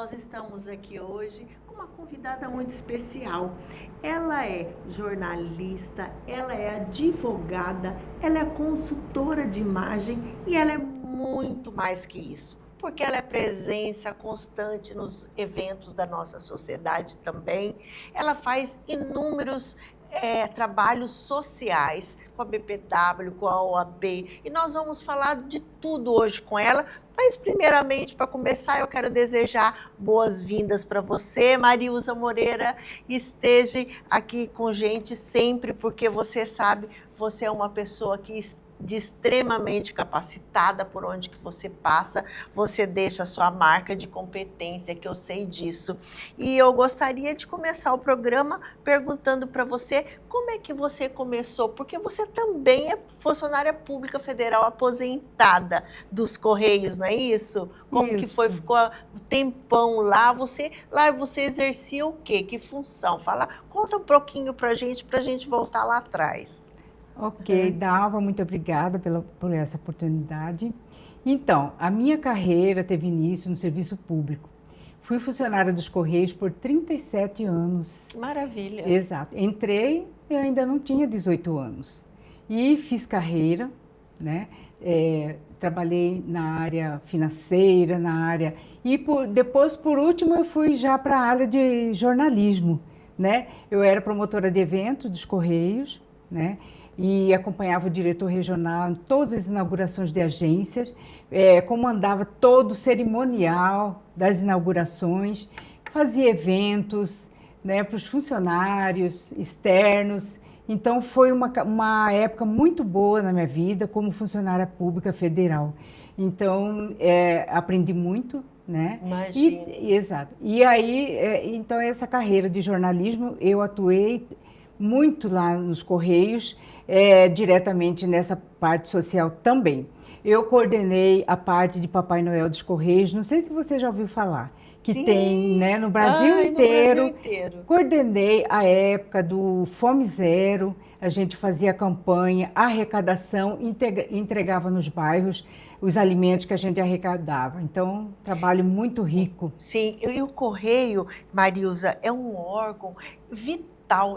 nós estamos aqui hoje com uma convidada muito especial. Ela é jornalista, ela é advogada, ela é consultora de imagem e ela é muito mais que isso, porque ela é presença constante nos eventos da nossa sociedade também. Ela faz inúmeros trabalhos sociais com a BPW, com a OAB, e nós vamos falar de tudo hoje com ela. Mas, primeiramente, para começar, eu quero desejar boas-vindas para você, Mariusa Moreira. Esteja aqui com gente sempre, porque você sabe, você é uma pessoa que extremamente capacitada por onde que você passa, você deixa a sua marca de competência, que eu sei disso. E eu gostaria de começar o programa perguntando para você como é que você começou, porque você também é funcionária pública federal aposentada dos Correios, não é isso? Como Isso. que foi, ficou um tempão lá você exercia o quê? Que função? Conta um pouquinho para a gente voltar lá atrás. Ok, Dalva, muito obrigada por essa oportunidade. Então, a minha carreira teve início no serviço público. Fui funcionária dos Correios por 37 anos. Que maravilha! Exato. Entrei e ainda não tinha 18 anos. E fiz carreira, né? Trabalhei na área financeira, na área... E depois, por último, eu fui já para a área de jornalismo, né? Eu era promotora de evento dos Correios, né? E acompanhava o diretor regional em todas as inaugurações de agências, comandava todo o cerimonial das inaugurações, fazia eventos, né, para os funcionários externos. Então, foi uma época muito boa na minha vida como funcionária pública federal. Então, aprendi muito, né? Imagina. Exato. E aí, então, essa carreira de jornalismo, eu atuei muito lá nos Correios, diretamente nessa parte social também. Eu coordenei a parte de Papai Noel dos Correios, não sei se você já ouviu falar, que Sim. Tem, né, no Brasil inteiro. No Brasil inteiro. Coordenei a época do Fome Zero, a gente fazia campanha, arrecadação, entregava nos bairros os alimentos que a gente arrecadava. Então, trabalho muito rico. Sim, e o Correio, Mariusa, é um órgão vital,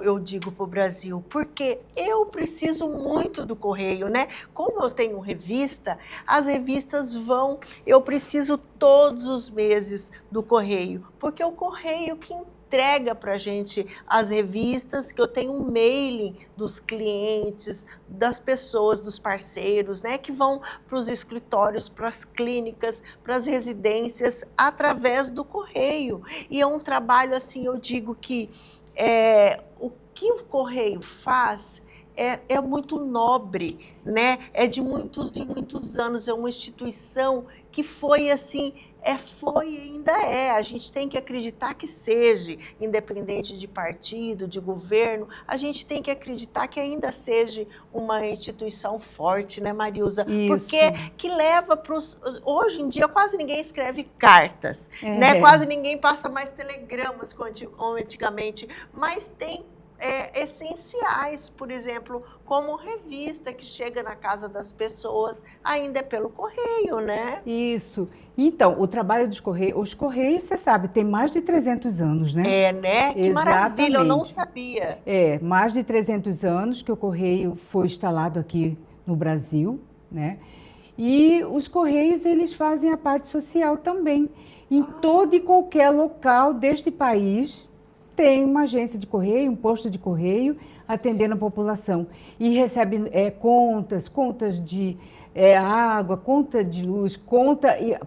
eu digo, para o Brasil, porque eu preciso muito do Correio, né? Como eu tenho revista, as revistas eu preciso todos os meses do Correio, porque é o Correio que entrega para a gente as revistas, que eu tenho um mailing dos clientes, das pessoas, dos parceiros, né, que vão para os escritórios, para as clínicas, para as residências, através do Correio. E é um trabalho, assim, eu digo que o que o Correio faz é muito nobre, né? É de muitos e muitos anos, é uma instituição que foi assim, foi e ainda é. A gente tem que acreditar que seja, independente de partido, de governo, a gente tem que acreditar que ainda seja uma instituição forte, né, Mariusa? Isso. Porque que leva para os... Hoje em dia quase ninguém escreve cartas, né? Quase ninguém passa mais telegramas como antigamente, mas tem essenciais, por exemplo, como revista que chega na casa das pessoas, ainda é pelo Correio, né? Isso. Então, o trabalho dos Correios, os Correios, você sabe, tem mais de 300 anos, né? Né? Que maravilha, eu não sabia. Mais de 300 anos que o Correio foi instalado aqui no Brasil, né? E os Correios, eles fazem a parte social também. Em todo e qualquer local deste país, tem uma agência de correio, um posto de correio, atendendo a população. E recebe contas de água, conta de luz,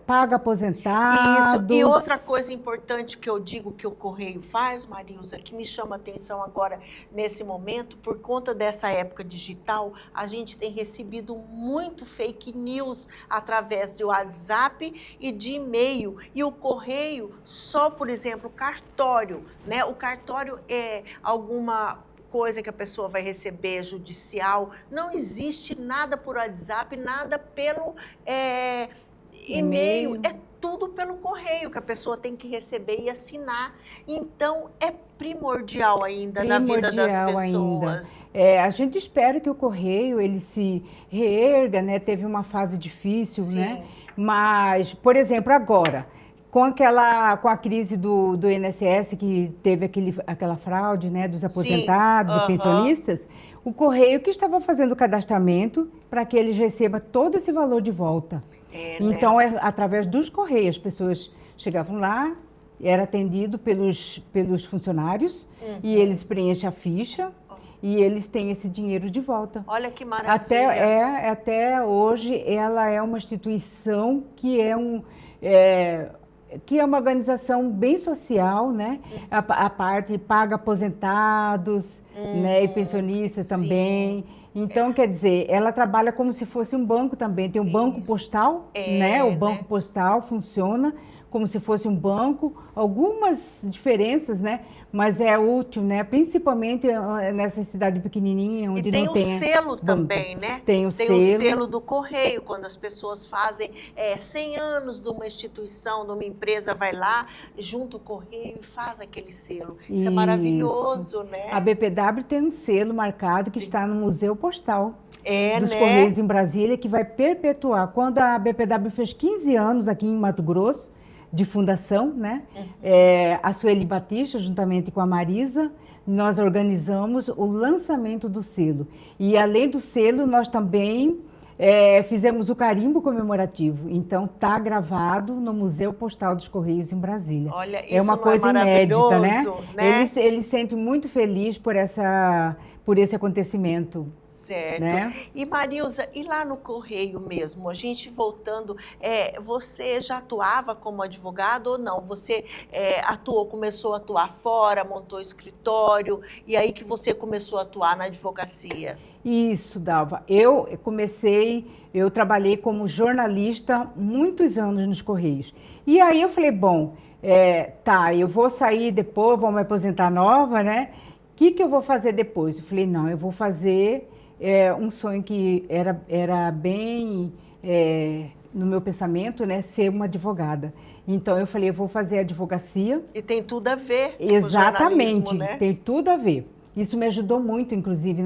paga aposentados. Isso, e outra coisa importante que eu digo que o Correio faz, Mariusa, que me chama a atenção agora nesse momento, por conta dessa época digital, a gente tem recebido muito fake news através de WhatsApp e de e-mail. E o Correio, só, por exemplo, cartório, né? O cartório é alguma coisa que a pessoa vai receber judicial, não existe nada por WhatsApp, nada pelo e-mail, é tudo pelo correio que a pessoa tem que receber e assinar. Então, é primordial ainda na vida das pessoas. A gente espera que o correio ele se reerga, né? Teve uma fase difícil, né? Mas, por exemplo, agora, com a crise do INSS, que teve aquela fraude, né, dos aposentados e pensionistas, o Correio que estava fazendo o cadastramento para que eles recebam todo esse valor de volta. Então, através dos Correios, as pessoas chegavam lá, era atendido pelos funcionários e eles preenchem a ficha e eles têm esse dinheiro de volta. Olha que maravilha. Até hoje, ela é uma instituição que é uma organização bem social, né? A parte paga aposentados, né? E pensionistas também. Então, quer dizer, ela trabalha como se fosse um banco também. Tem um banco postal, né? O banco postal funciona como se fosse um banco. Algumas diferenças, né? Mas é útil, né? Principalmente nessa cidade pequenininha, onde não tem o selo também, né? Tem o selo do Correio, quando as pessoas fazem 100 anos de uma instituição, de uma empresa, vai lá, junta o Correio e faz aquele selo. Isso é maravilhoso, né? A BPW tem um selo marcado que está no Museu Postal dos né? Correios em Brasília, que vai perpetuar. Quando a BPW fez 15 anos aqui em Mato Grosso, de fundação, né? A Sueli Batista, juntamente com a Marisa, nós organizamos o lançamento do selo. E além do selo, nós também fizemos o carimbo comemorativo. Então, está gravado no Museu Postal dos Correios em Brasília. Olha, isso uma coisa inédita, né? né? Eles sentem muito feliz por esse acontecimento. Certo. Né? E Marilza, e lá no Correio mesmo, a gente voltando, você já atuava como advogado ou não? Você começou a atuar fora, montou escritório, e aí que você começou a atuar na advocacia? Isso, Dalva. Eu trabalhei como jornalista muitos anos nos Correios. E aí eu falei, bom, eu vou sair depois, vou me aposentar nova, né? O que eu vou fazer depois? Eu falei, não, eu vou fazer um sonho que era bem no meu pensamento, né? Ser uma advogada. Então eu falei, eu vou fazer advocacia. E tem tudo a ver com Exatamente, o jornalismo, né? Tem tudo a ver. Isso me ajudou muito, inclusive,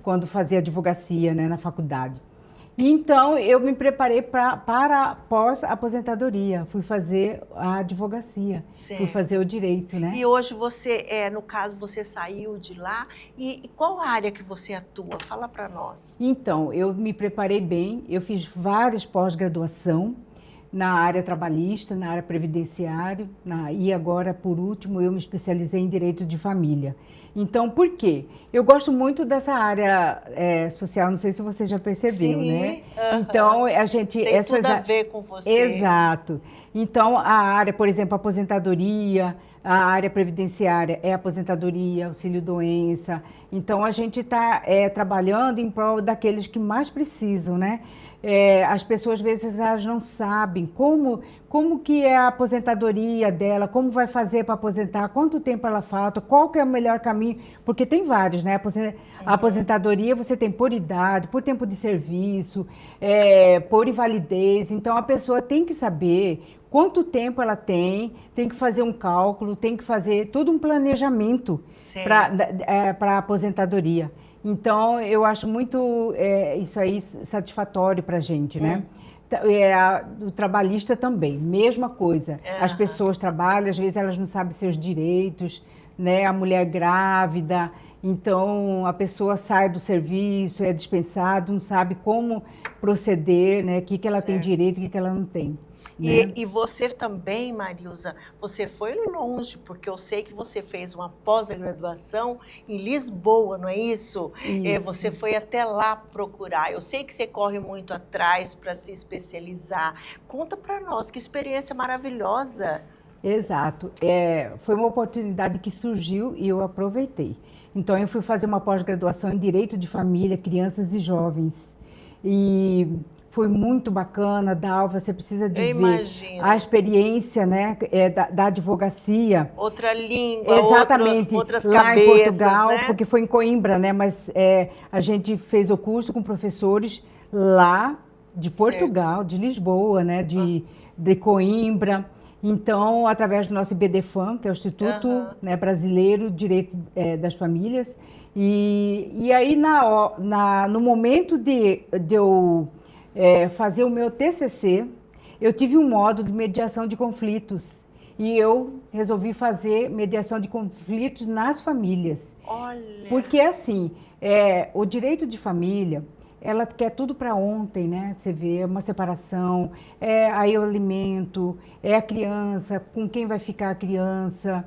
quando fazia advocacia, né, na faculdade. Então, eu me preparei para pós-aposentadoria. Fui fazer a advocacia, fui fazer o direito, né? E hoje você, no caso, você saiu de lá. E qual área que você atua? Fala para nós. Então, eu me preparei bem. Eu fiz várias pós-graduação na área trabalhista, na área previdenciária. E agora, por último, eu me especializei em direito de família. Então, por quê? Eu gosto muito dessa área social, não sei se você já percebeu, né? Então, a gente... Tem tudo a ver com você. Exato. Então, a área, por exemplo, aposentadoria, a área previdenciária é aposentadoria, auxílio-doença. Então, a gente está trabalhando em prol daqueles que mais precisam, né? As pessoas, às vezes, elas não sabem como que é a aposentadoria dela, como vai fazer para aposentar, quanto tempo ela falta, qual que é o melhor caminho, porque tem vários, né? A aposentadoria você tem por idade, por tempo de serviço, por invalidez, então a pessoa tem que saber quanto tempo ela tem que fazer um cálculo, tem que fazer todo um planejamento para a aposentadoria. Então, eu acho muito isso aí satisfatório para a gente, né? O trabalhista também, mesma coisa. As pessoas trabalham, às vezes elas não sabem seus direitos, né? A mulher grávida, então a pessoa sai do serviço, é dispensada, não sabe como proceder, né? O que ela tem direito e o que ela não tem. E você também, Marilza, você foi longe, porque eu sei que você fez uma pós-graduação em Lisboa, não é isso? Isso. Você foi até lá procurar. Eu sei que você corre muito atrás para se especializar. Conta para nós, que experiência maravilhosa. Exato. Foi uma oportunidade que surgiu e eu aproveitei. Então, eu fui fazer uma pós-graduação em Direito de Família, Crianças e Jovens. E foi muito bacana, Dalva, você precisa de ver a experiência, né, da advocacia. Outra língua, exatamente, outras lá cabeças, em Portugal, né? Porque foi em Coimbra, né, mas a gente fez o curso com professores lá de Portugal, de Lisboa, né, de Coimbra. Então, através do nosso IBDFAM, que é o Instituto né, Brasileiro de Direito das Famílias, e aí no momento de eu fazer o meu TCC, eu tive um módulo de mediação de conflitos e eu resolvi fazer mediação de conflitos nas famílias. Olha. Porque assim, o direito de família, ela quer tudo para ontem, né? Você vê uma separação, aí o alimento, a criança, com quem vai ficar a criança,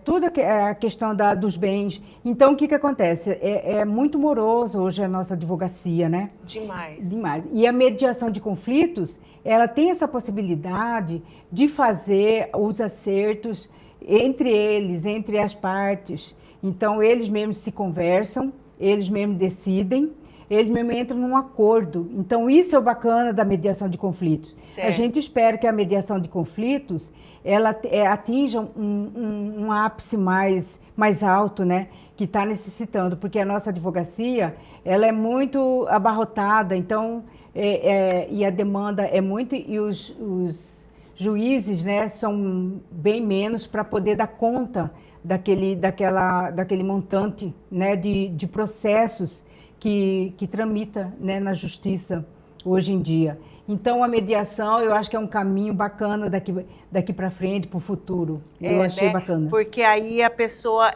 toda a questão dos bens. Então, o que acontece? É muito moroso hoje a nossa advocacia, né? Demais. Demais. E a mediação de conflitos, ela tem essa possibilidade de fazer os acertos entre eles, entre as partes. Então, eles mesmos se conversam, eles mesmos decidem, eles mesmo entram num acordo. Então, isso é o bacana da mediação de conflitos. Certo. A gente espera que a mediação de conflitos ela atinja um ápice mais alto, né? Que está necessitando, porque a nossa advocacia ela é muito abarrotada, então, e a demanda é muito, e os juízes, né, são bem menos para poder dar conta daquele montante, né, de processos que tramita, né, na justiça hoje em dia. Então, a mediação, eu acho que é um caminho bacana daqui para frente, para o futuro. Eu achei, né, bacana. Porque aí a pessoa,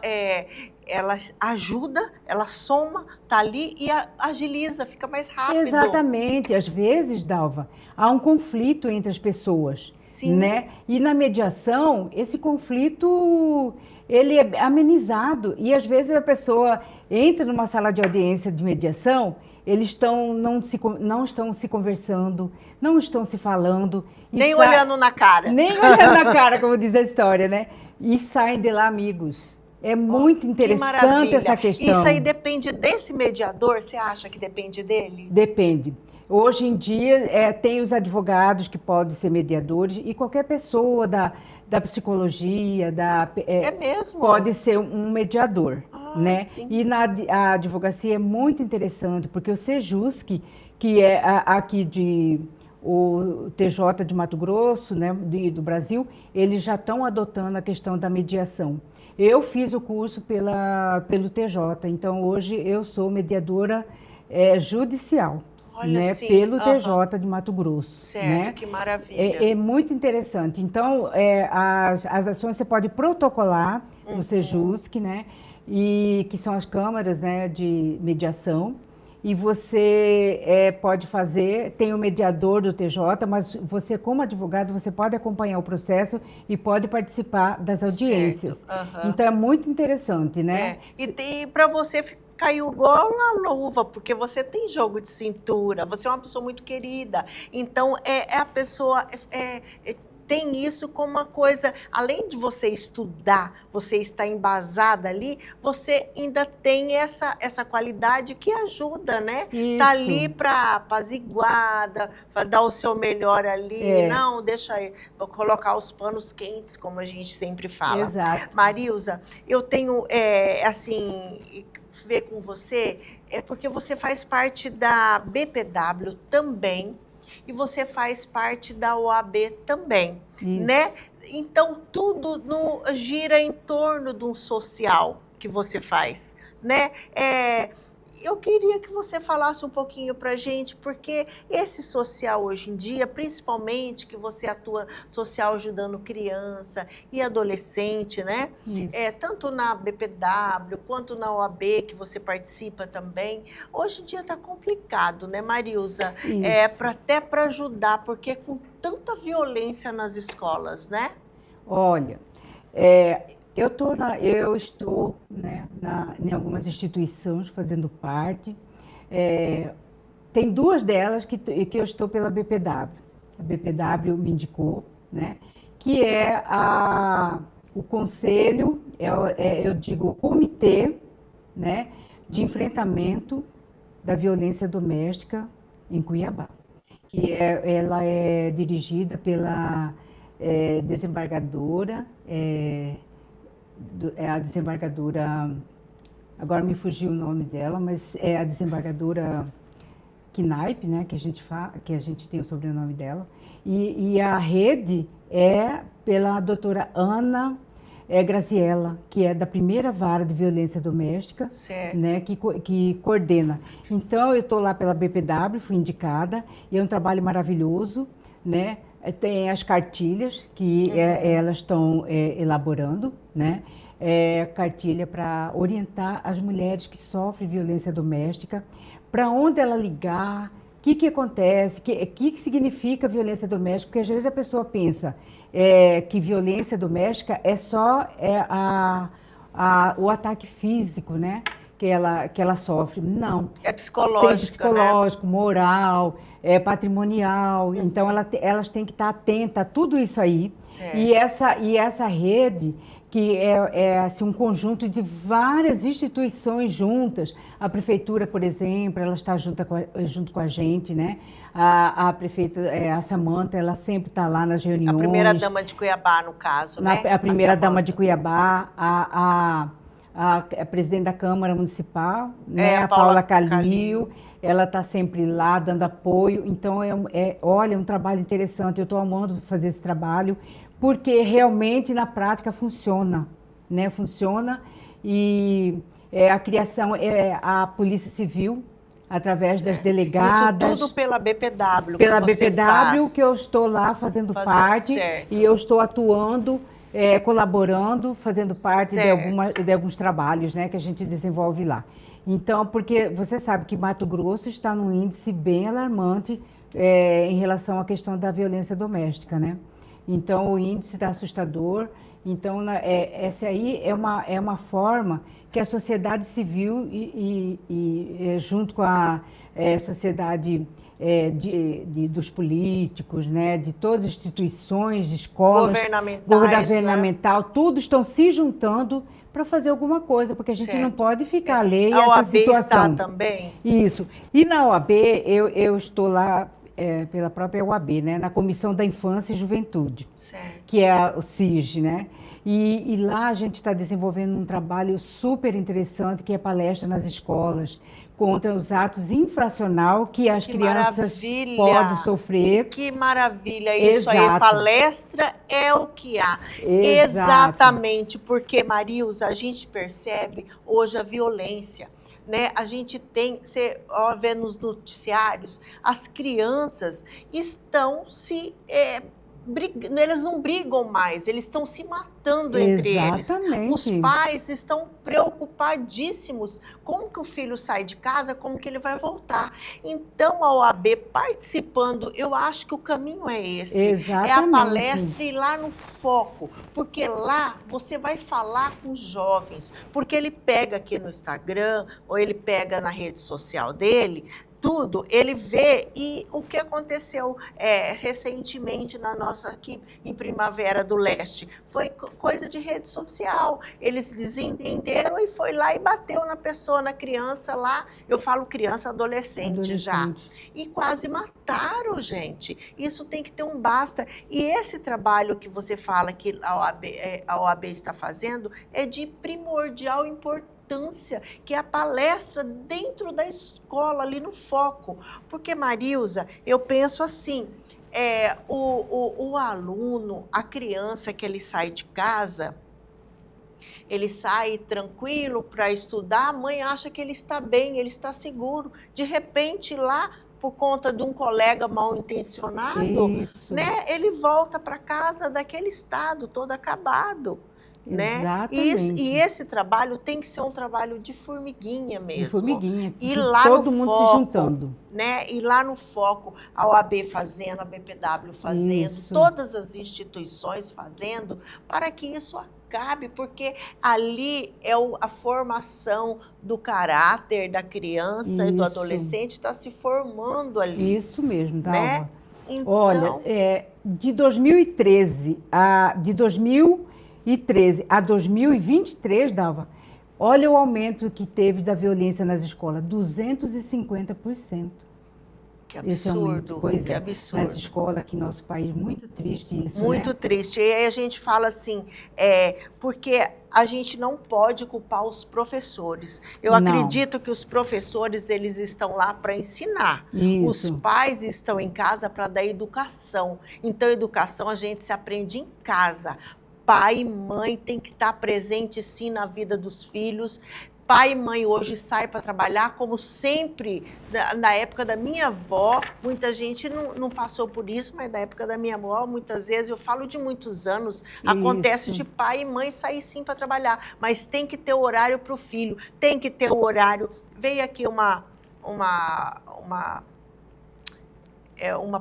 ela ajuda, ela soma, tá ali e agiliza, fica mais rápido. Exatamente. Às vezes, Dalva, há um conflito entre as pessoas. Sim. Né? E na mediação, esse conflito ele é amenizado. E às vezes a pessoa entra numa sala de audiência de mediação, eles não estão se conversando, não estão se falando. Nem olhando na cara. Nem olhando na cara, como diz a história, né? E saem de lá amigos. É muito interessante essa questão. Isso aí depende desse mediador? Você acha que depende dele? Depende. Hoje em dia, tem os advogados que podem ser mediadores e qualquer pessoa da psicologia, mesmo? Pode ser um mediador. Né? Sim. E a advocacia é muito interessante, porque o Sejusc, que é aqui o TJ de Mato Grosso, né, do Brasil, eles já estão adotando a questão da mediação. Eu fiz o curso pelo TJ, então hoje eu sou mediadora judicial. Olha, né, sim. Pelo TJ de Mato Grosso. Certo, né? Que maravilha. É muito interessante. Então, as ações você pode protocolar no Sejusc, né? E que são as câmaras, né, de mediação. E você pode fazer, tem o mediador do TJ, mas você, como advogado, você pode acompanhar o processo e pode participar das audiências. Então, é muito interessante, né? E para você caiu igual na luva, porque você tem jogo de cintura, você é uma pessoa muito querida. Então, a pessoa tem isso como uma coisa, além de você estudar, você estar embasada ali, você ainda tem essa qualidade que ajuda, né? Isso. Tá ali para apaziguar, para dar o seu melhor ali. Não, deixa aí, vou colocar os panos quentes, como a gente sempre fala. Exato. Marilza, eu tenho, assim, ver com você, porque você faz parte da BPW também, e você faz parte da OAB também, Isso. né? Então, tudo gira em torno de um social que você faz, né? Eu queria que você falasse um pouquinho pra gente, porque esse social hoje em dia, principalmente que você atua social ajudando criança e adolescente, né? Tanto na BPW quanto na OAB, que você participa também, hoje em dia tá complicado, né, Marilza? Até para ajudar, porque é com tanta violência nas escolas, né? Olha, eu estou, né, em algumas instituições fazendo parte. Tem duas delas que eu estou pela BPW. A BPW me indicou, né, que é o conselho, eu digo, o comitê, né, de enfrentamento da violência doméstica em Cuiabá. Ela é dirigida pela desembargadora, a desembargadora, agora me fugiu o nome dela, mas é a desembargadora Knaip, né, que a gente tem o sobrenome dela, e a rede é pela doutora Ana Graziella, que é da primeira vara de violência doméstica, né, que coordena. Então, eu estou lá pela BPW, fui indicada, e é um trabalho maravilhoso, né? Tem as cartilhas que elas estão elaborando, né? Cartilha para orientar as mulheres que sofrem violência doméstica, para onde ela ligar, o que acontece, o que significa violência doméstica, porque às vezes a pessoa pensa que violência doméstica é só o ataque físico, né? Que ela sofre. Não. É psicológico, tem psicológico, né? Moral, patrimonial. Então, elas têm que estar atentas a tudo isso aí. Certo. E essa rede, que é assim, um conjunto de várias instituições juntas. A prefeitura, por exemplo, ela está junto com a gente, né? A prefeita, a Samanta, ela sempre está lá nas reuniões. A primeira-dama de Cuiabá, no caso, né? A primeira-dama de Cuiabá, a presidente da Câmara Municipal, né, a Paula Calil, ela está sempre lá dando apoio. Então, olha, é um trabalho interessante. Eu estou amando fazer esse trabalho, porque realmente na prática funciona, né? Funciona. E a criação, a Polícia Civil, através das delegadas. Isso tudo pela BPW. Pela BPW, que eu estou lá fazendo parte, certo. E eu estou atuando, colaborando, fazendo parte de alguns trabalhos, né, que a gente desenvolve lá. Então, porque você sabe que Mato Grosso está num índice bem alarmante em relação à questão da violência doméstica, né? Então, o índice está assustador. Então, essa aí é uma forma que a sociedade civil junto com a sociedade dos políticos, né, de todas as instituições, de escolas, governamental, né? Tudo estão se juntando para fazer alguma coisa, porque a gente não pode ficar alheio a essa situação. A OAB está também? Isso. E na OAB, eu estou lá pela própria OAB, né, na Comissão da Infância e Juventude, certo. Que é o CIG, né? E lá a gente está desenvolvendo um trabalho super interessante, que é palestra nas escolas, contra os atos infracional que as crianças podem sofrer. Que maravilha, isso aí, palestra é o que há. Exato. Exatamente, porque, Marilza, a gente percebe hoje a violência, né? A gente tem, você vê nos noticiários, as crianças estão eles não brigam mais, eles estão se matando entre eles. Os pais estão preocupadíssimos. Como que o filho sai de casa, como que ele vai voltar? Então, a OAB participando, eu acho que o caminho é esse. Exatamente. É a palestra e ir lá no foco, porque lá você vai falar com os jovens, porque ele pega aqui no Instagram, ou ele pega na rede social dele, tudo, ele vê. E o que aconteceu recentemente na nossa aqui em Primavera do Leste foi coisa de rede social. Eles desentenderam e foi lá e bateu na pessoa, na criança lá. Eu falo criança, adolescente já. E quase mataram, gente. Isso tem que ter um basta. E esse trabalho que você fala que a OAB está fazendo é de primordial importância, que é a palestra dentro da escola, ali no foco. Porque, Marilza, eu penso assim, o aluno, a criança que ele sai de casa, ele sai tranquilo para estudar, a mãe acha que ele está bem, ele está seguro. De repente, lá, por conta de um colega mal intencionado, né, ele volta para casa daquele estado todo acabado. Né? Exatamente. E esse trabalho tem que ser um trabalho de formiguinha mesmo. De formiguinha, e lá todo no mundo foco, se juntando. Né? E lá no foco, a OAB fazendo, a BPW fazendo, todas as instituições fazendo, para que isso acabe, porque ali é a formação do caráter da criança e do adolescente, está se formando ali. Isso mesmo, Dalva. Né? Então... Olha, de 2013 a 2023, Dalva, olha o aumento que teve da violência nas escolas, 250%. Que absurdo, pois que absurdo. Nas escolas aqui no nosso país, muito triste isso, muito, né? Triste. E aí a gente fala assim, porque a gente não pode culpar os professores. Eu acredito que os professores, eles estão lá para ensinar. Os pais estão em casa para dar educação. Então, educação a gente se aprende em casa. Pai e mãe tem que estar presente, sim, na vida dos filhos, pai e mãe hoje saem para trabalhar, como sempre, na época da minha avó, muita gente não passou por isso, mas na época da minha avó, muitas vezes, eu falo de muitos anos, acontece de pai e mãe sair sim para trabalhar, mas tem que ter o horário para o filho, tem que ter o horário. Veio aqui uma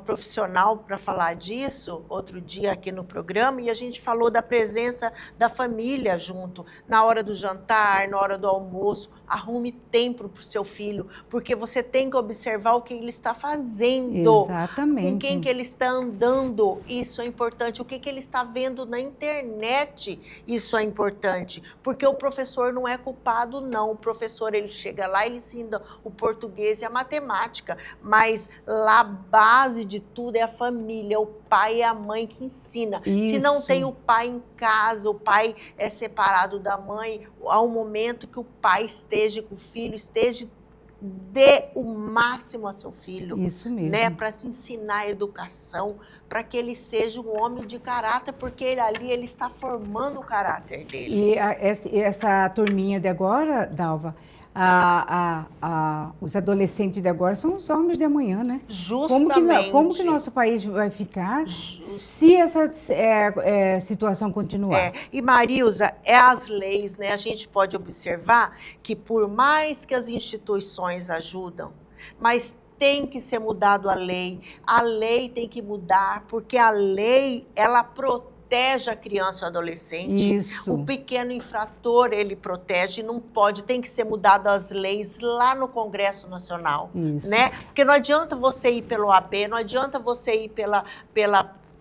profissional para falar disso outro dia aqui no programa, e a gente falou da presença da família junto, na hora do jantar, na hora do almoço. Arrume tempo para o seu filho, porque você tem que observar o que ele está fazendo. Exatamente. Com quem que ele está andando, isso é importante. O que que ele está vendo na internet, isso é importante. Porque o professor não é culpado, não. O professor, ele chega lá, ele ensina o português e a matemática, mas lá a base de tudo é a família, o pai e a mãe que ensina. Isso. Se não tem o pai em casa, o pai é separado da mãe, há um momento que o pai esteja com o filho, dê o máximo a seu filho. Isso mesmo. Né, para te ensinar a educação, para que ele seja um homem de caráter, porque ele está formando o caráter dele. E essa turminha de agora, Dalva, os adolescentes de agora são os homens de amanhã, né? Justamente. Como que nosso país vai ficar se essa situação continuar? E Marilza, as leis, né? A gente pode observar que por mais que as instituições ajudam, mas tem que ser mudado a lei tem que mudar, porque a lei, ela protege a criança e o adolescente. Isso. O pequeno infrator, ele protege, não pode, tem que ser mudado as leis lá no Congresso Nacional, Isso. né? Porque não adianta você ir pelo AB, não adianta você ir pela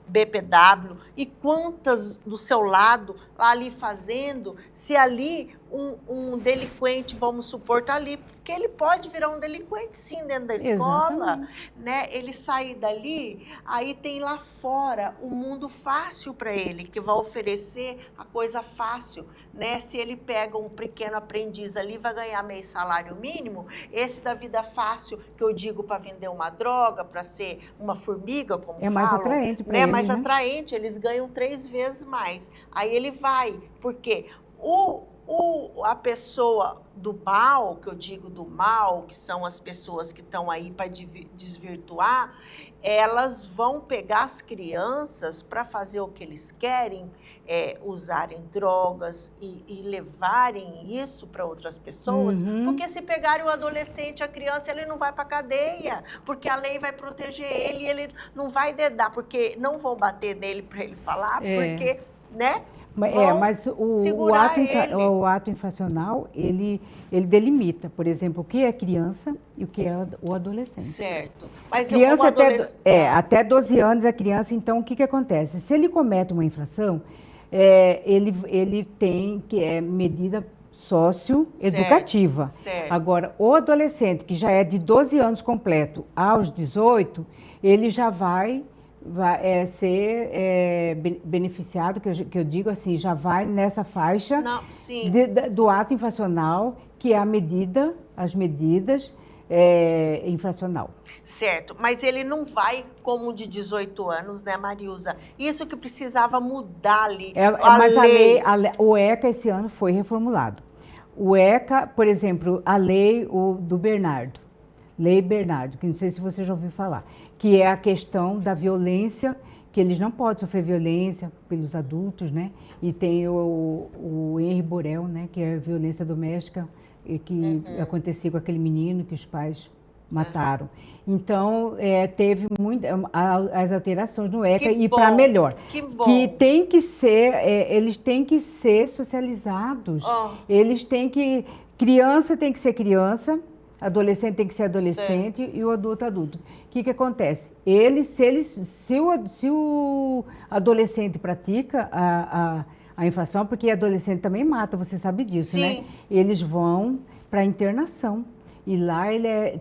BPW, e quantas do seu lado, ali fazendo, se ali um delinquente, vamos supor, está ali, porque ele pode virar um delinquente sim dentro da escola, né? Ele sair dali, aí tem lá fora o mundo fácil para ele, que vai oferecer a coisa fácil, né? Se ele pega um pequeno aprendiz ali, vai ganhar meio salário mínimo, esse da vida fácil, que eu digo para vender uma droga, para ser uma formiga, como falam, mais atraente para né? eles, Mais né? atraente, eles ganham 3 vezes mais. Aí ele vai, porque a pessoa do mal, que eu digo do mal, que são as pessoas que estão aí para desvirtuar, elas vão pegar as crianças para fazer o que eles querem, usarem drogas e levarem isso para outras pessoas, porque se pegarem o adolescente, a criança, ele não vai para a cadeia, porque a lei vai proteger ele, ele não vai dedar, porque não vão bater nele para ele falar, porque, né? Mas o ato infracional, ele delimita, por exemplo, o que é criança e o que é o adolescente. Certo. Mas criança até 12 anos é criança, então o que acontece? Se ele comete uma infração, ele tem medida socioeducativa. Certo. Agora, o adolescente que já é de 12 anos completo aos 18, ele já vai ser beneficiado, que eu digo assim, já vai nessa faixa do ato infracional, que é as medidas infracional. Certo, mas ele não vai como um de 18 anos, né, Marilza? Isso que precisava mudar ali. Mas o ECA esse ano foi reformulado. O ECA, por exemplo, a lei do Bernardo, Lei Bernardo, que não sei se você já ouviu falar, que é a questão da violência, que eles não podem sofrer violência pelos adultos, né? E tem o Henri Borel, né? Que é a violência doméstica, que acontecia com aquele menino que os pais mataram. Então, teve as alterações no ECA e para melhor. Que bom. Que tem que ser, eles têm que ser socializados. Eles têm que... Criança tem que ser criança, adolescente tem que ser adolescente e o adulto. O que acontece? Se o adolescente pratica a infração, porque adolescente também mata, você sabe disso, né? Eles vão para a internação. E lá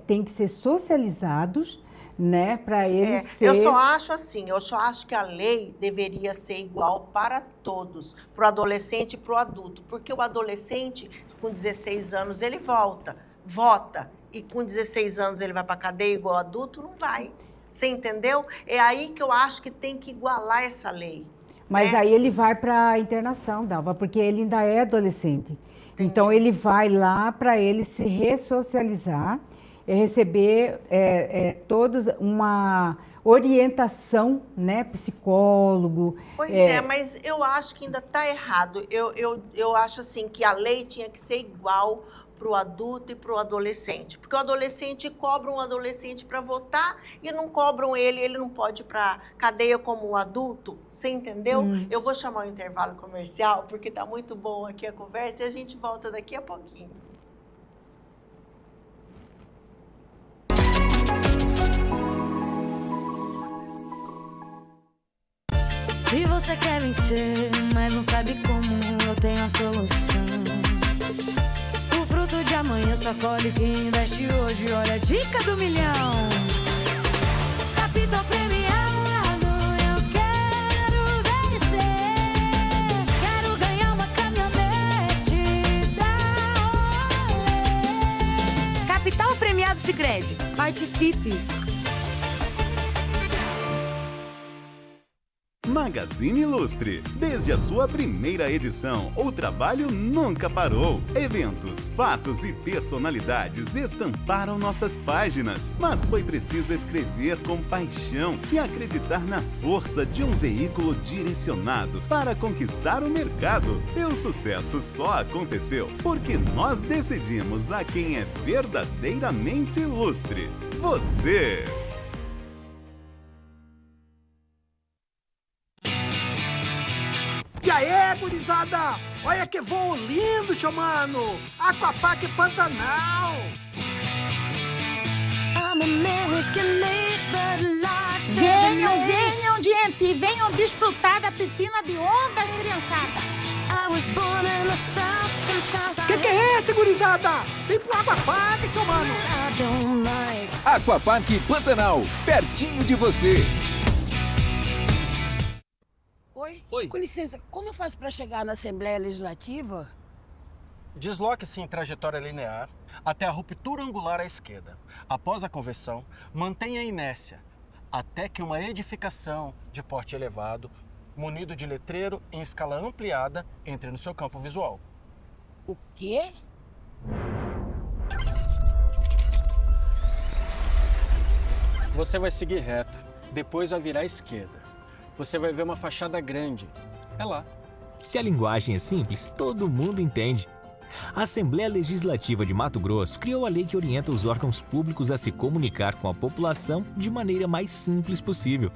tem que ser socializados, né? Para eles ser... Eu só acho que a lei deveria ser igual para todos, para o adolescente e para o adulto. Porque o adolescente, com 16 anos, ele vota, e com 16 anos ele vai para a cadeia igual adulto, não vai. Você entendeu? É aí que eu acho que tem que igualar essa lei. Mas aí ele vai para a internação, Dalva, porque ele ainda é adolescente. Então, ele vai lá para ele se ressocializar, receber toda uma orientação, né, psicólogo. Pois é, mas eu acho que ainda está errado. Eu acho assim que a lei tinha que ser igual para o adulto e para o adolescente. Porque o adolescente cobra um adolescente para votar e não cobram ele não pode ir para cadeia como o adulto. Você entendeu? Eu vou chamar o intervalo comercial, porque está muito bom aqui a conversa e a gente volta daqui a pouquinho. Se você quer vencer, mas não sabe como, eu tenho a solução. O fruto de amanhã só colhe quem investe hoje. Olha a dica do milhão. Capital premiado, eu quero vencer. Quero ganhar uma caminhonete da Olé. Capital premiado Sicredi. Participe. Magazine Ilustre. Desde a sua primeira edição, o trabalho nunca parou. Eventos, fatos e personalidades estamparam nossas páginas, mas foi preciso escrever com paixão e acreditar na força de um veículo direcionado para conquistar o mercado. E o sucesso só aconteceu porque nós decidimos a quem é verdadeiramente ilustre. Você! E aí, gurizada? Olha que voo lindo, chamando! Aquapark Pantanal! Venham, gente! Venham desfrutar da piscina de onda, criançada! Que é esse, gurizada? Vem pro Aquapark, chamando! Aquapark Pantanal, pertinho de você. Oi. Com licença, como eu faço para chegar na Assembleia Legislativa? Desloque-se em trajetória linear até a ruptura angular à esquerda. Após a conversão, mantenha a inércia até que uma edificação de porte elevado, munido de letreiro em escala ampliada, entre no seu campo visual. O quê? Você vai seguir reto, depois vai virar à esquerda. Você vai ver uma fachada grande. É lá. Se a linguagem é simples, todo mundo entende. A Assembleia Legislativa de Mato Grosso criou a lei que orienta os órgãos públicos a se comunicar com a população de maneira mais simples possível.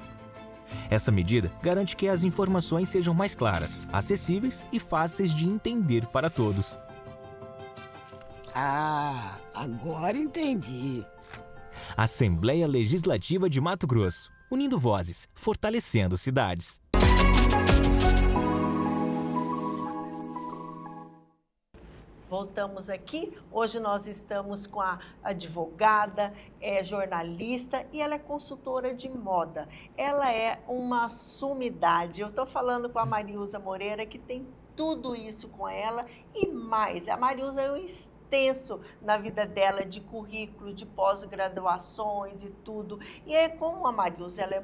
Essa medida garante que as informações sejam mais claras, acessíveis e fáceis de entender para todos. Ah, agora entendi. Assembleia Legislativa de Mato Grosso. Unindo vozes, fortalecendo cidades. Voltamos aqui. Hoje nós estamos com a advogada, jornalista e ela é consultora de moda. Ela é uma sumidade. Eu estou falando com a Marilza Moreira, que tem tudo isso com ela e mais. A Marilza é um extenso na vida dela de currículo, de pós-graduações e tudo. E é como a Marilza, ela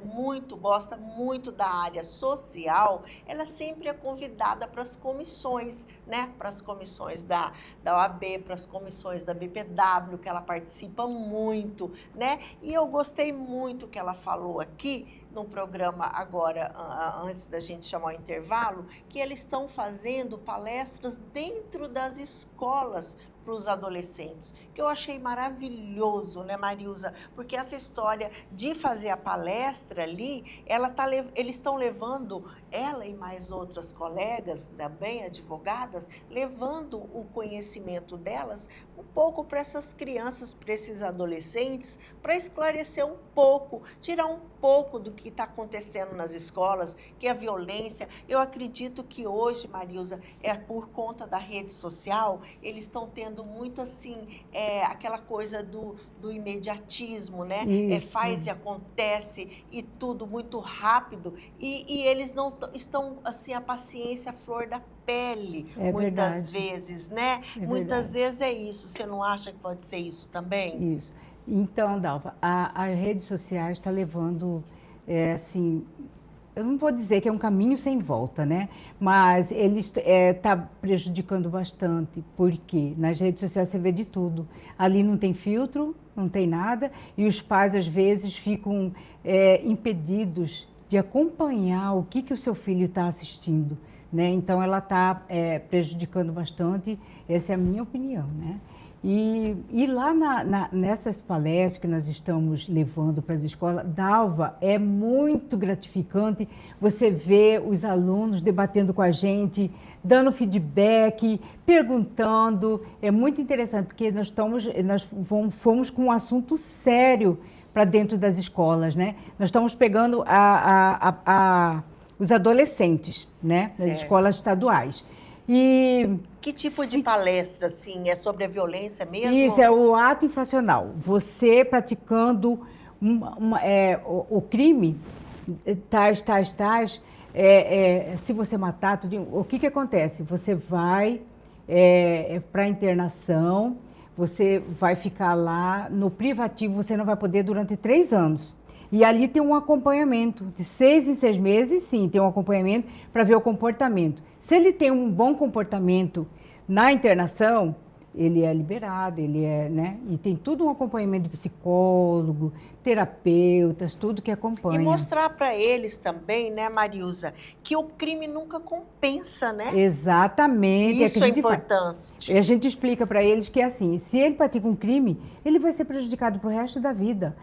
gosta muito da área social, ela sempre é convidada para as comissões, né? Para as comissões da OAB, para as comissões da BPW, que ela participa muito, né? E eu gostei muito que ela falou aqui no programa agora, antes da gente chamar o intervalo, que eles estão fazendo palestras dentro das escolas para os adolescentes, que eu achei maravilhoso, né, Marilza? Porque essa história de fazer a palestra ali, eles estão levando, ela e mais outras colegas, também advogadas, levando o conhecimento delas um pouco para essas crianças, para esses adolescentes, para esclarecer um pouco, tirar um pouco do que está acontecendo nas escolas, que é a violência. Eu acredito que hoje, Marilza, por conta da rede social, eles estão tendo muito assim, aquela coisa do imediatismo, né? Faz e acontece e tudo muito rápido e eles não estão assim, a paciência à flor da pele, muitas vezes, né? Muitas vezes é isso. Você não acha que pode ser isso também? Isso. Então, Dalva, as redes sociais estão levando, assim, eu não vou dizer que é um caminho sem volta, né? Mas ele está prejudicando bastante, porque nas redes sociais você vê de tudo. Ali não tem filtro, não tem nada, e os pais, às vezes, ficam impedidos de acompanhar o que o seu filho está assistindo, né? Então, ela está prejudicando bastante, essa é a minha opinião, né? E lá nessas palestras que nós estamos levando para as escolas, Dalva, é muito gratificante você ver os alunos debatendo com a gente, dando feedback, perguntando. É muito interessante, porque nós fomos com um assunto sério para dentro das escolas, né? Nós estamos pegando os adolescentes, né? Das escolas estaduais. E que tipo de palestra, assim? É sobre a violência mesmo? Isso, é o ato infracional. Você praticando o crime, tais, se você matar, o que acontece? Você vai para a internação, você vai ficar lá no privativo, você não vai poder durante 3 anos. E ali tem um acompanhamento, de 6 em 6 meses, sim, tem um acompanhamento para ver o comportamento. Se ele tem um bom comportamento na internação, ele é liberado, né? E tem tudo um acompanhamento de psicólogo, terapeutas, tudo que acompanha. E mostrar para eles também, né, Marilza, que o crime nunca compensa, né? Exatamente. Isso é importante. E a gente explica para eles que é assim, se ele pratica um crime, ele vai ser prejudicado pro resto da vida.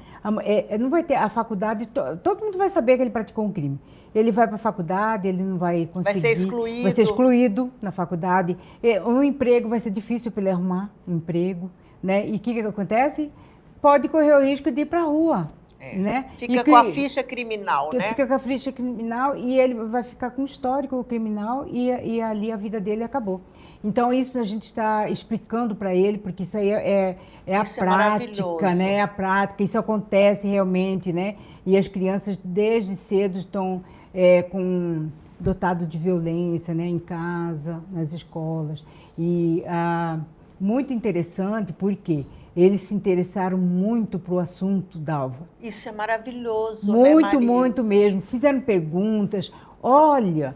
Não vai ter a faculdade, todo mundo vai saber que ele praticou um crime. Ele vai para a faculdade, ele não vai conseguir. Vai ser excluído. Vai ser excluído na faculdade. Um emprego vai ser difícil para ele arrumar um emprego, né? E o que acontece? Pode correr o risco de ir para a rua. Né? Fica com a ficha criminal, né? Fica com a ficha criminal e ele vai ficar com o histórico criminal e ali a vida dele acabou. Então, isso a gente está explicando para ele, porque isso aí é a prática, né? É a prática, isso acontece realmente, né? E as crianças, desde cedo, estão dotadas de violência, né? Em casa, nas escolas. E muito interessante, porque eles se interessaram muito para o assunto, Dalva. Isso é maravilhoso, muito, né, Marilza? Muito mesmo. Fizeram perguntas. Olha,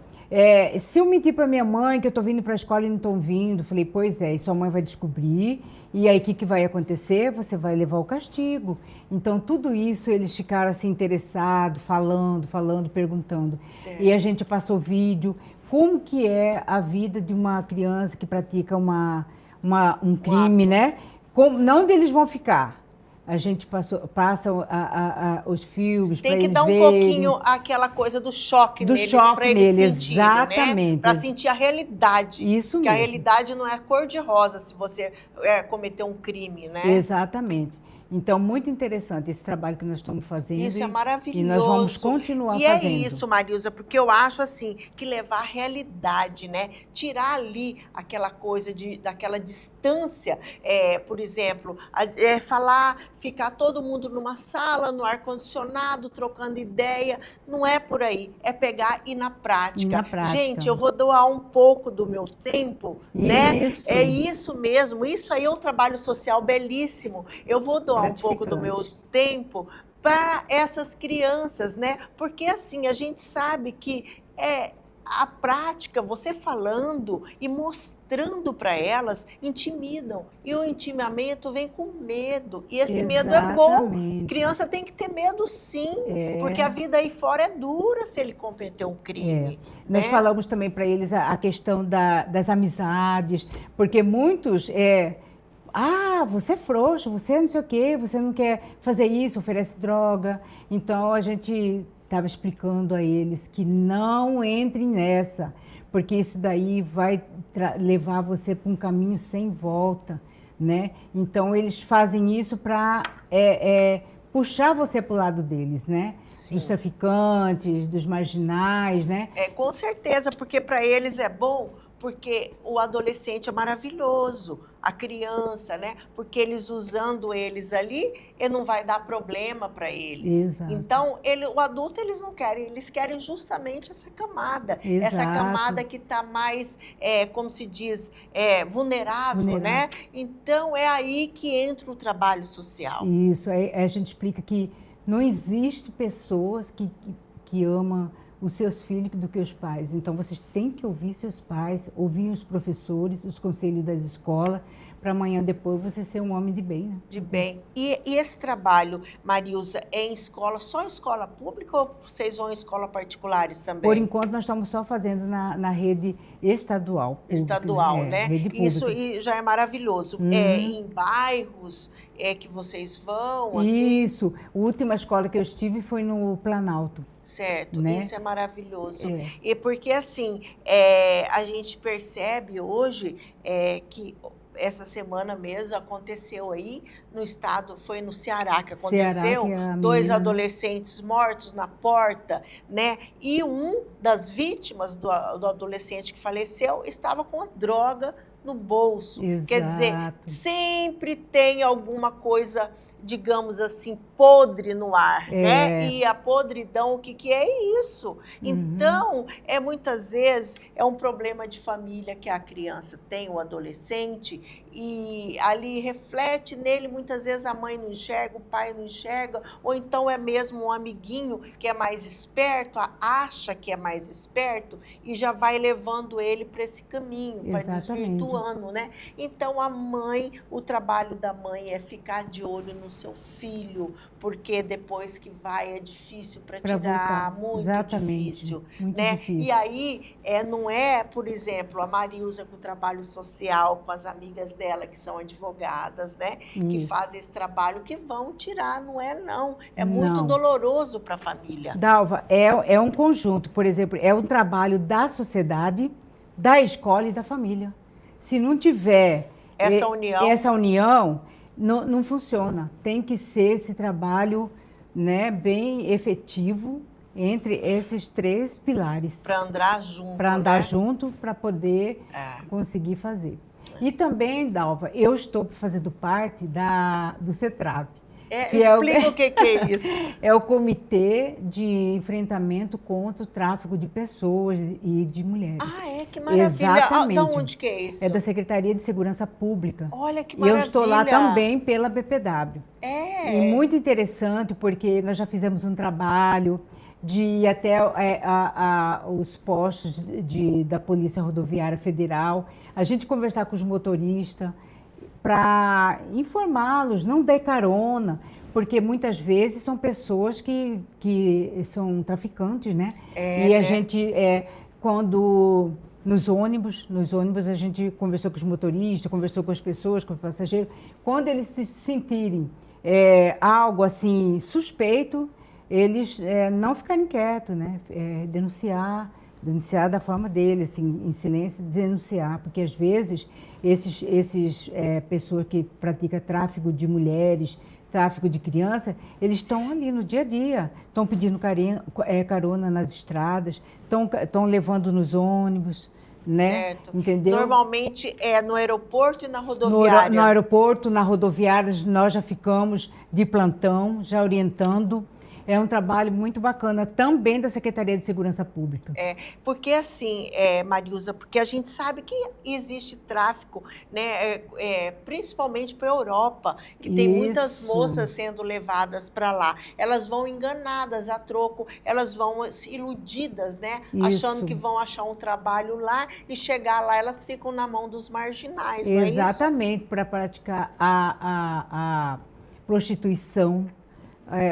se eu mentir para minha mãe que eu estou vindo para a escola e não estou vindo, falei, pois é, e sua mãe vai descobrir, e aí o que vai acontecer? Você vai levar o castigo. Então, tudo isso eles ficaram assim interessados, falando, perguntando. Certo. E a gente passou vídeo, como que é a vida de uma criança que pratica um crime, né? Não onde eles vão ficar. A gente passa os filmes para eles verem. Tem que dar um pouquinho aquela coisa do choque neles, para eles sentirem, exatamente. Né? Para sentir a realidade. Isso que mesmo. A realidade não é cor-de-rosa se você cometer um crime, né? Exatamente. Então, muito interessante esse trabalho que nós estamos fazendo. Isso é maravilhoso. E nós vamos continuar fazendo. E é isso, Marilza, porque eu acho assim, que levar a realidade, né? Tirar ali aquela coisa daquela distância, por exemplo, ficar todo mundo numa sala, no ar-condicionado, trocando ideia, não é por aí. É pegar e ir na prática. Gente, eu vou doar um pouco do meu tempo, né? É isso mesmo, isso aí é um trabalho social belíssimo. Eu vou doar um pouco do meu tempo para essas crianças, né? Porque assim, a gente sabe que a prática, você falando e mostrando para elas, intimidam. E o intimamento vem com medo. E esse medo é bom. Criança tem que ter medo, sim. Porque a vida aí fora é dura se ele cometer um crime. Né? Nós falamos também para eles a questão das amizades, porque muitos... você é frouxo, você não sei o quê, você não quer fazer isso, oferece droga. Então, a gente estava explicando a eles que não entrem nessa, porque isso daí vai levar você para um caminho sem volta, né? Então, eles fazem isso para puxar você para o lado deles, né? Sim. Dos traficantes, dos marginais, né? Com certeza, porque para eles é bom, porque o adolescente é maravilhoso, a criança, né? Porque eles usando eles ali, não vai dar problema para eles. Exato. Então, o adulto eles não querem, eles querem justamente essa camada. Exato. Essa camada que está mais, como se diz, vulnerável, né? Então, é aí que entra o trabalho social. Isso, a gente explica que não existe pessoas que amam os seus filhos do que os pais. Então, vocês têm que ouvir seus pais, ouvir os professores, os conselhos das escolas, para amanhã depois você ser um homem de bem. Né? De bem. E esse trabalho, Marilza, é em escola, só em escola pública ou vocês vão em escola particulares também? Por enquanto, nós estamos só fazendo na rede estadual. Pública, Estadual, né? Rede pública. Isso já é maravilhoso. É em bairros que vocês vão, assim? Isso. A última escola que eu estive foi no Planalto. Certo, né? Isso é maravilhoso. É. E porque, assim, a gente percebe hoje que essa semana mesmo aconteceu aí no estado, foi no Ceará que aconteceu, dois adolescentes mortos na porta, né? E das vítimas do adolescente que faleceu estava com a droga no bolso. Exato. Quer dizer, sempre tem alguma coisa, digamos assim, podre no ar, né? E a podridão, o que é isso? Então, muitas vezes, é um problema de família que a criança tem, o adolescente, e ali reflete nele, muitas vezes a mãe não enxerga, o pai não enxerga, ou então é mesmo um amiguinho que é mais esperto, acha que é mais esperto, e já vai levando ele para esse caminho, para desvirtuando, né? Então, o trabalho da mãe é ficar de olho no seu filho, porque depois que vai é difícil para tirar, muito difícil, muito né? difícil. E aí, não é, por exemplo, a Marilza com o trabalho social, com as amigas dela que são advogadas, né? Que fazem esse trabalho, que vão tirar, não é não. É muito doloroso para a família. Dalva, é um conjunto, por exemplo, é um trabalho da sociedade, da escola e da família. Se não tiver essa união, não funciona. Tem que ser esse trabalho, né, bem efetivo entre esses 3 pilares. Para andar junto. Para andar junto, para poder conseguir fazer. E também, Dalva, eu estou fazendo parte do CETRAP. Explica o que é isso. É o Comitê de Enfrentamento contra o Tráfico de Pessoas e de Mulheres. Que maravilha. Exatamente. De onde que é isso? É da Secretaria de Segurança Pública. Olha que maravilha. E eu estou lá também pela BPW. E muito interessante, porque nós já fizemos um trabalho de ir até os postos da Polícia Rodoviária Federal, a gente conversar com os motoristas para informá-los, não dar carona, porque muitas vezes são pessoas que são traficantes, né? E a gente, quando nos ônibus a gente conversou com os motoristas, conversou com as pessoas, com os passageiros, quando eles se sentirem algo assim suspeito, eles não ficarem quietos, né? Denunciar da forma dele, assim, em silêncio, denunciar, porque às vezes esses pessoas que praticam tráfico de mulheres, tráfico de crianças, eles estão ali no dia a dia, estão pedindo carona nas estradas, estão levando nos ônibus, né? Certo. Entendeu? Normalmente é no aeroporto e na rodoviária. No aeroporto, na rodoviária, nós já ficamos de plantão, já orientando. É um trabalho muito bacana também da Secretaria de Segurança Pública. Porque assim, Marilza, porque a gente sabe que existe tráfico, né, principalmente para a Europa, que tem muitas moças sendo levadas para lá. Elas vão enganadas a troco, elas vão iludidas, né, achando que vão achar um trabalho lá e chegar lá, elas ficam na mão dos marginais, não é isso? Exatamente, para praticar a prostituição.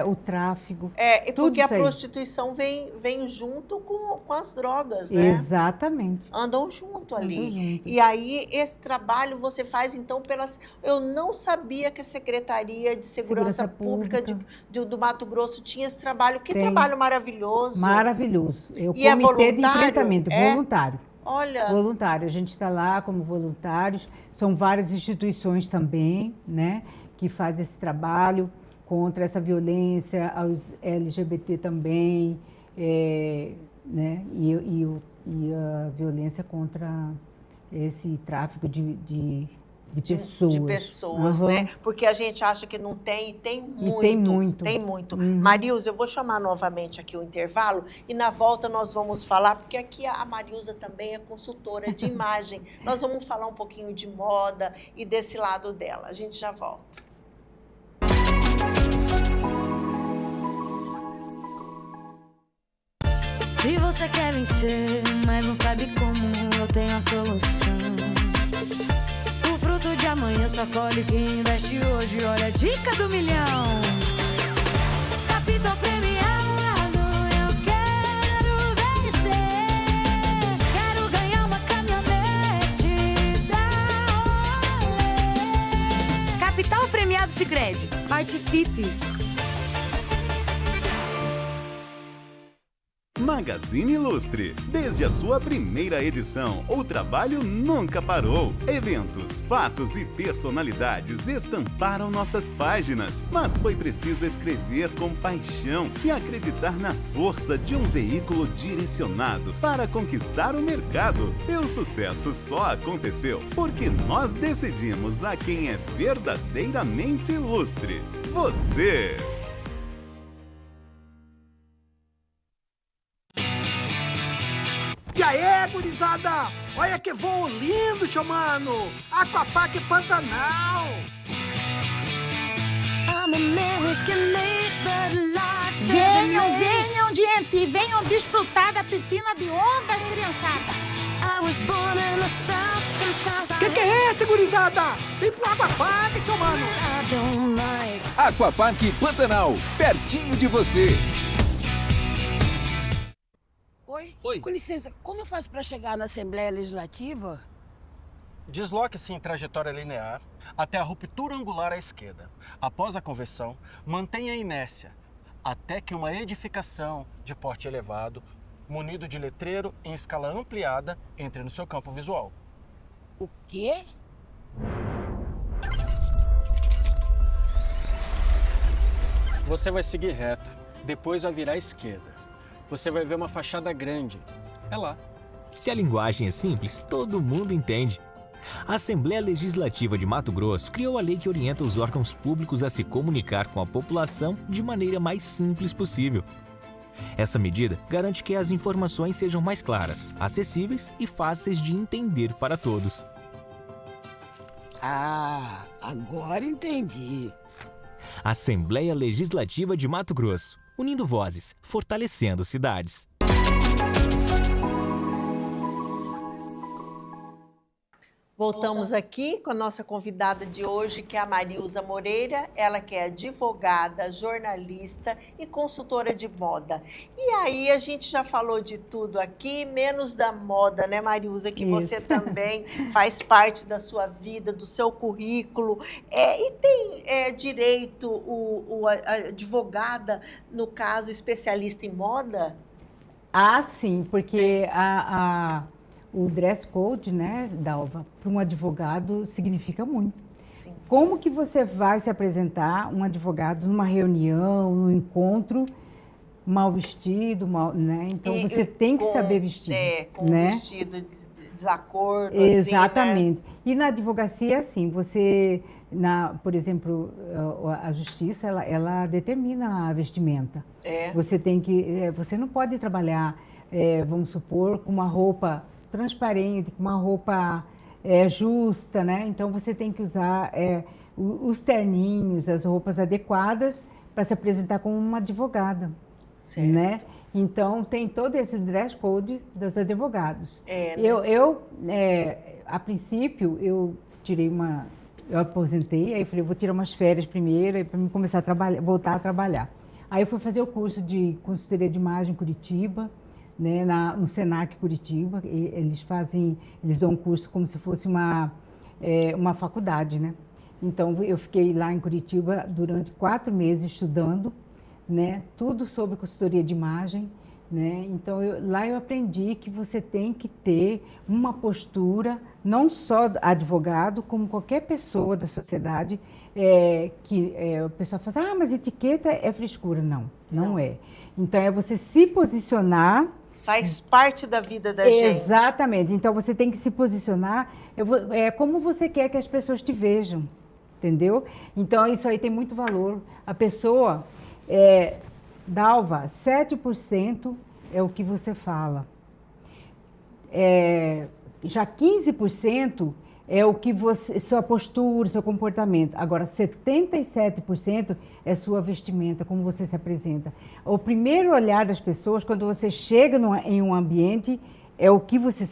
O tráfico. Porque a prostituição vem junto com as drogas, né? Exatamente. Andam junto ali. E aí, esse trabalho você faz, então, Eu não sabia que a Secretaria de Segurança Pública do Mato Grosso tinha esse trabalho. Que trabalho maravilhoso. Maravilhoso. É o Comitê voluntário? De Enfrentamento, voluntário. Olha. Voluntário. A gente está lá como voluntários. São várias instituições também, né, que fazem esse trabalho contra essa violência aos LGBT também, né? E a violência contra esse tráfico de pessoas. De pessoas, né? Porque a gente acha que não tem, e tem muito. E tem muito. Tem muito. Marilza, eu vou chamar novamente aqui o intervalo e na volta nós vamos falar, porque aqui a Marilza também é consultora de imagem. Nós vamos falar um pouquinho de moda e desse lado dela. A gente já volta. Se você quer vencer, mas não sabe como, eu tenho a solução. O fruto de amanhã só colhe quem investe hoje. Olha a dica do milhão. Capital premiado, eu quero vencer. Quero ganhar uma caminhonete da Olé. Capital Premiado Sicredi. Participe! Magazine Ilustre. Desde a sua primeira edição, o trabalho nunca parou. Eventos, fatos e personalidades estamparam nossas páginas, mas foi preciso escrever com paixão e acreditar na força de um veículo direcionado para conquistar o mercado. E o sucesso só aconteceu porque nós decidimos a quem é verdadeiramente ilustre. Você! E aí, gurizada? Olha que voo lindo, chamando! Aquapark Pantanal! Venham, gente, venham desfrutar da piscina de onda, criançada. Que é esse, gurizada? Vem pro Aquapark, chamando! Aquapark Pantanal, pertinho de você. Oi. Com licença, como eu faço para chegar na Assembleia Legislativa? Desloque-se em trajetória linear até a ruptura angular à esquerda. Após a conversão, mantenha a inércia até que uma edificação de porte elevado, munido de letreiro em escala ampliada, entre no seu campo visual. O quê? Você vai seguir reto, depois vai virar à esquerda. Você vai ver uma fachada grande. É lá. Se a linguagem é simples, todo mundo entende. A Assembleia Legislativa de Mato Grosso criou a lei que orienta os órgãos públicos a se comunicar com a população de maneira mais simples possível. Essa medida garante que as informações sejam mais claras, acessíveis e fáceis de entender para todos. Ah, agora entendi. Assembleia Legislativa de Mato Grosso, unindo vozes, fortalecendo cidades. Voltamos aqui com a nossa convidada de hoje, que é a Marilza Moreira, ela que é advogada, jornalista e consultora de moda. E aí a gente já falou de tudo aqui, menos da moda, né, Marilza, que você também faz parte da sua vida, do seu currículo. E tem direito a advogada, no caso, especialista em moda? Ah, sim, porque o dress code, né, Dalva, para um advogado significa muito. Sim. Como que você vai se apresentar um advogado numa reunião, num encontro, mal vestido, né? Então você tem que saber vestir. Com né? um vestido de desacordo. Exatamente. Assim, né? E na advocacia, assim, você, por exemplo, a justiça, ela determina a vestimenta. Você não pode trabalhar, vamos supor, com uma roupa transparente, com uma roupa justa, né? Então você tem que usar os terninhos, as roupas adequadas para se apresentar como uma advogada, certo. Né? Então tem todo esse dress code dos advogados. Né? A princípio eu aposentei, aí eu falei, vou tirar umas férias primeiro para começar a voltar a trabalhar. Aí eu fui fazer o curso de consultoria de imagem em Curitiba, né, no Senac Curitiba. Eles dão um curso como se fosse uma faculdade, né? Então eu fiquei lá em Curitiba durante 4 meses estudando, né, tudo sobre consultoria de imagem, né? Então lá eu aprendi que você tem que ter uma postura, não só advogado, como qualquer pessoa da sociedade, o pessoal fala assim, mas etiqueta é frescura. Não é. Então, é você se posicionar... Faz parte da vida da gente. Exatamente. Então, você tem que se posicionar como você quer que as pessoas te vejam, entendeu? Então, isso aí tem muito valor. A pessoa, Dalva, 7% é o que você fala. Já 15% é o que você, sua postura, seu comportamento. Agora, 77% é sua vestimenta, como você se apresenta. O primeiro olhar das pessoas, quando você chega em um ambiente, é o que você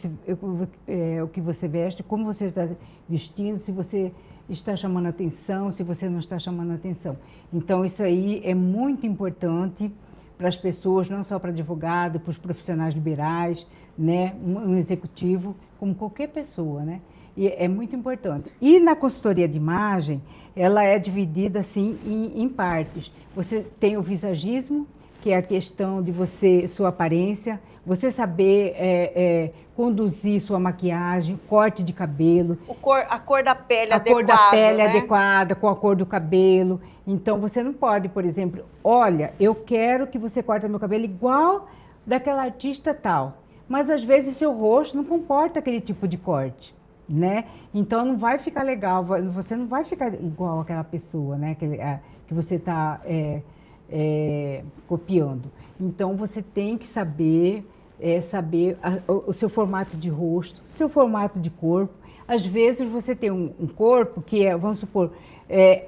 veste, como você está vestindo, se você está chamando atenção, se você não está chamando atenção. Então, isso aí é muito importante para as pessoas, não só para advogado, para os profissionais liberais, né, um executivo, como qualquer pessoa, né? E é muito importante. E na consultoria de imagem, ela é dividida assim em partes. Você tem o visagismo, que é a questão de sua aparência, você saber conduzir sua maquiagem, corte de cabelo. A cor da pele adequada. A cor da pele né? adequada, com a cor do cabelo. Então, você não pode, por exemplo, olha, eu quero que você corte meu cabelo igual daquela artista tal. Mas, às vezes, seu rosto não comporta aquele tipo de corte, né? Então, não vai ficar legal, você não vai ficar igual aquela pessoa, né? Que você está copiando. Então, você tem que saber o seu formato de rosto, seu formato de corpo. Às vezes, você tem um corpo que é, vamos supor,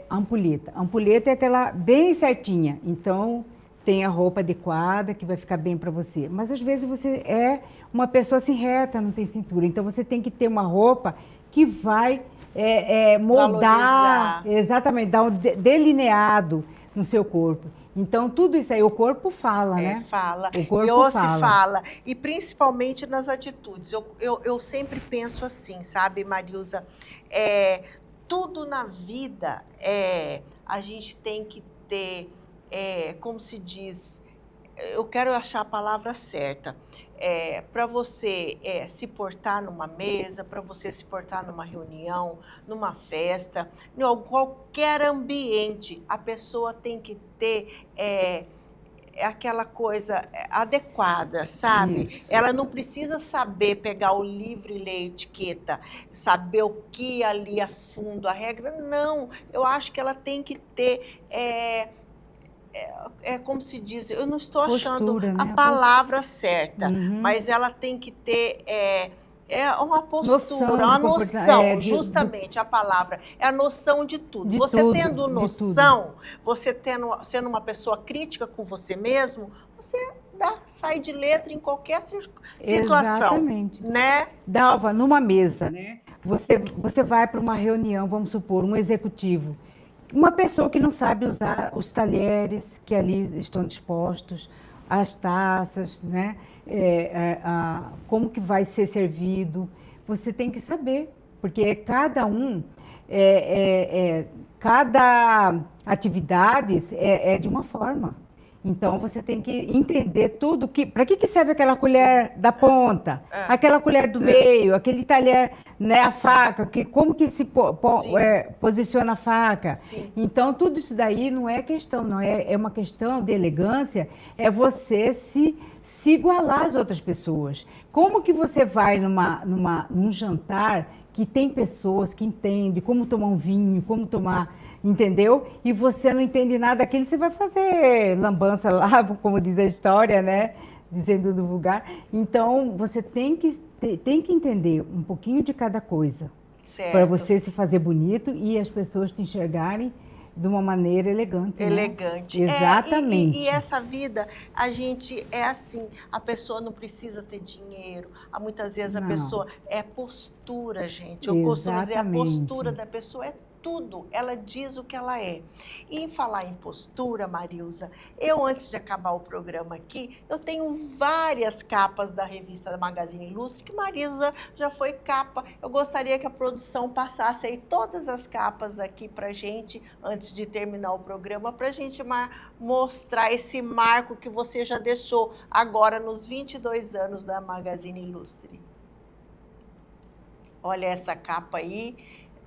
ampulheta. A ampulheta é aquela bem certinha. Então, tem a roupa adequada, que vai ficar bem para você. Mas, às vezes, você é uma pessoa assim reta, não tem cintura. Então, você tem que ter uma roupa que vai moldar, exatamente, dar um delineado no seu corpo. Então, tudo isso aí, o corpo fala, né? Fala. O corpo fala. E principalmente nas atitudes. Eu sempre penso assim, sabe, Marilza? Tudo na vida, a gente tem que ter, como se diz, eu quero achar a palavra certa. Para você se portar numa mesa, para você se portar numa reunião, numa festa, em qualquer ambiente, a pessoa tem que ter aquela coisa adequada, sabe? Isso. Ela não precisa saber pegar o livro e ler a etiqueta, saber o que ali a fundo, a regra. Não, eu acho que ela tem que ter... como se diz, eu não estou achando a palavra certa, mas ela tem que ter uma postura, uma noção, justamente a palavra, é a noção de tudo. Tendo noção, você sendo uma pessoa crítica com você mesmo, você sai de letra em qualquer situação. Exatamente. Né? Dalva, numa mesa, né? Você vai para uma reunião, vamos supor, um executivo. Uma pessoa que não sabe usar os talheres que ali estão dispostos, as taças, né? Como que vai ser servido, você tem que saber, porque cada atividade é de uma forma. Então, você tem que entender tudo. Para que serve aquela colher da ponta, aquela colher do meio, aquele talher, né, a faca, como que se posiciona a faca. Sim. Então, tudo isso daí não é questão, não é uma questão de elegância, é você se igualar às outras pessoas. Como que você vai num jantar que tem pessoas que entendem como tomar um vinho, como tomar... Entendeu? E você não entende nada daquilo, você vai fazer lambança lá, como diz a história, né? Dizendo no vulgar. Então, você tem que entender um pouquinho de cada coisa. Para você se fazer bonito e as pessoas te enxergarem de uma maneira elegante. Elegante. Né? Exatamente. E essa vida, a gente é assim, a pessoa não precisa ter dinheiro, muitas vezes a pessoa postura, gente. Eu costumo dizer, a postura da pessoa é tudo, ela diz o que ela é. E em falar em postura, Marilza, eu antes de acabar o programa aqui, eu tenho várias capas da revista da Magazine Ilustre, que Marilza já foi capa. Eu gostaria que a produção passasse aí todas as capas aqui pra gente, antes de terminar o programa, pra gente mostrar esse marco que você já deixou agora nos 22 anos da Magazine Ilustre. Olha essa capa aí.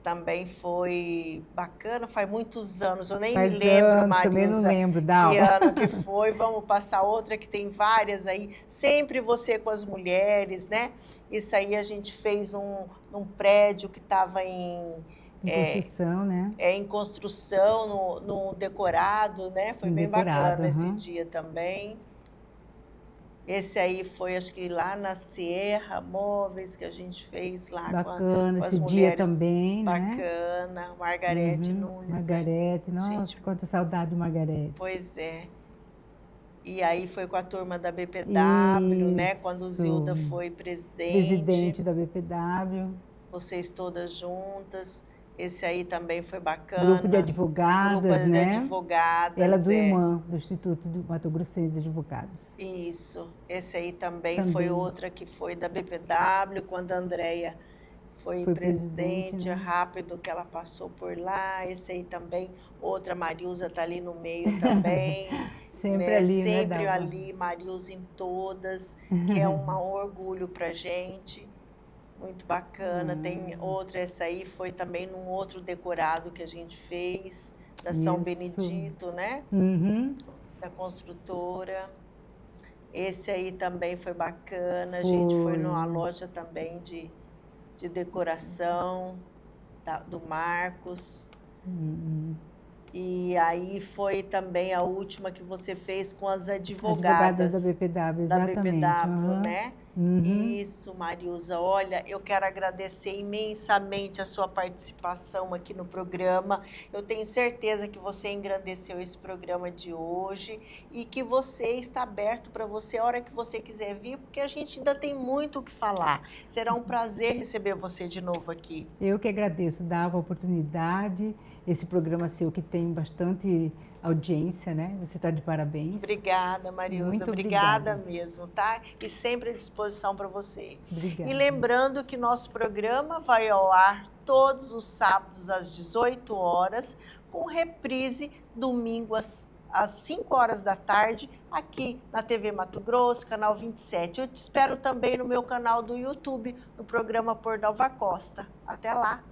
Também foi bacana, faz muitos anos, eu nem lembro, Marilza, também não lembro, que ano que foi. Vamos passar outra, que tem várias aí, sempre você com as mulheres, né? Isso aí a gente fez num prédio que estava em construção, né? Em construção, no decorado, né? Foi bem bacana esse dia também. Esse aí foi, acho que lá na Sierra Móveis, que a gente fez lá Bacana, com as esse mulheres. dia também, né? Bacana, Margarete Nunes. Margarete, nossa, Gente, quanta saudade de Margarete. pois é. E aí foi com a turma da BPW, né? Quando o Zilda Isso. foi presidente. Presidente da BPW. Vocês todas juntas. Esse aí também foi bacana. Grupo de advogadas, Grupo de né? advogadas. Ela do IMAN, do Instituto do Mato Grossense de Advogados. Isso. Esse aí também foi outra que foi da BPW, quando a Andréia foi presidente, né? rápido que ela passou por lá. Esse aí também, outra Marilza está ali no meio também. Sempre né? ali, né, Sempre Dalva? ali, Marilza em todas, que é um orgulho pra gente. Muito bacana. Tem outra, essa aí foi também num outro decorado que a gente fez, da São Isso. Benedito, né? Uhum. Da construtora. Esse aí também foi bacana. A gente foi numa loja também de decoração do Marcos. E aí foi também a última que você fez com as advogadas. Da BPW, Da exatamente. BPW, né? Uhum. Isso, Marilza. Olha, eu quero agradecer imensamente a sua participação aqui no programa. Eu tenho certeza que você engrandeceu esse programa de hoje e que você está aberto para você a hora que você quiser vir, porque a gente ainda tem muito o que falar. Será um prazer receber você de novo aqui. Eu que agradeço, Dalva, a oportunidade. Esse programa seu que tem bastante audiência, né? Você está de parabéns. Obrigada, Marilza. Muito obrigada mesmo, tá? E sempre à disposição para você. Obrigada. E lembrando que nosso programa vai ao ar todos os sábados às 18 horas, com reprise domingo às 5 horas da tarde, aqui na TV Mato Grosso, canal 27. Eu te espero também no meu canal do YouTube, no programa Por Dalva Costa. Até lá!